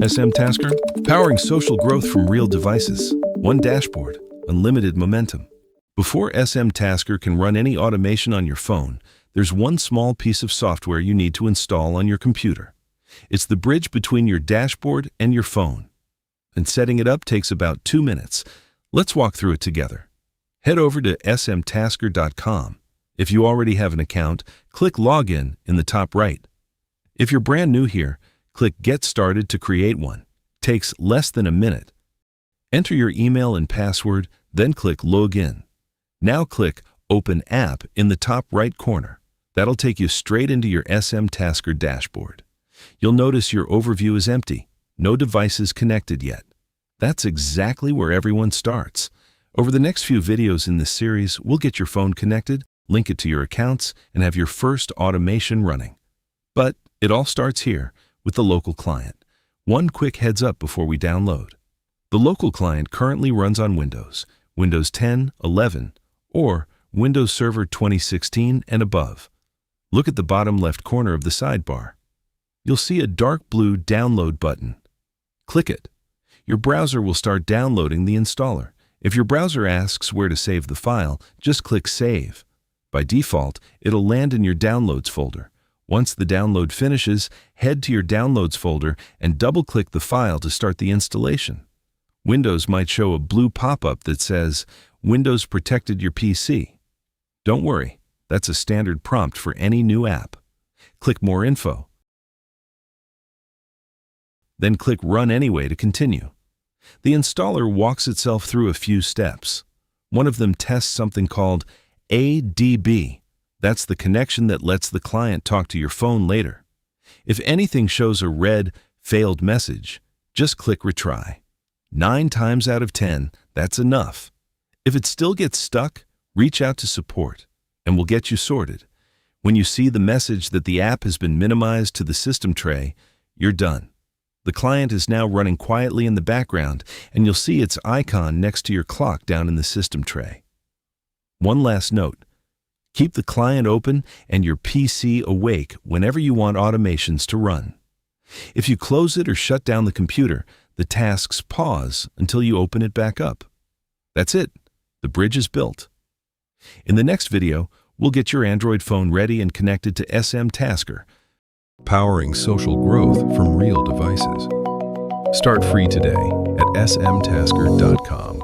SMTasker, powering social growth from real devices. One dashboard, unlimited momentum. Before SMTasker can run any automation on your phone, there's one small piece of software you need to install on your computer. It's the bridge between your dashboard and your phone. And setting it up takes about 2 minutes. Let's walk through it together. Head over to smtasker.com. If you already have an account, click Login in the top right. If you're brand new here, click Get Started to create one. Takes less than a minute. Enter your email and password, then click Login. Now click Open App in the top right corner. That'll take you straight into your SMTasker dashboard. You'll notice your overview is empty. No devices connected yet. That's exactly where everyone starts. Over the next few videos in this series, we'll get your phone connected, link it to your accounts, and have your first automation running. But it all starts here with the local client. One quick heads up before we download. The local client currently runs on Windows 10, 11, or Windows Server 2016 and above. Look at the bottom left corner of the sidebar. You'll see a dark blue Download button. Click it. Your browser will start downloading the installer. If your browser asks where to save the file, just click Save. By default, it'll land in your Downloads folder. Once the download finishes, head to your Downloads folder and double-click the file to start the installation. Windows might show a blue pop-up that says, Windows protected your PC. Don't worry, that's a standard prompt for any new app. Click More Info. Then click Run Anyway to continue. The installer walks itself through a few steps. One of them tests something called ADB. That's the connection that lets the client talk to your phone later. If anything shows a red, failed message, just click Retry. 9 times out of 10, that's enough. If it still gets stuck, reach out to support, and we'll get you sorted. When you see the message that the app has been minimized to the system tray, you're done. The client is now running quietly in the background, and you'll see its icon next to your clock down in the system tray. One last note. Keep the client open and your PC awake whenever you want automations to run. If you close it or shut down the computer, the tasks pause until you open it back up. That's it. The bridge is built. In the next video, we'll get your Android phone ready and connected to SMTasker, powering social growth from real devices. Start free today at smtasker.com.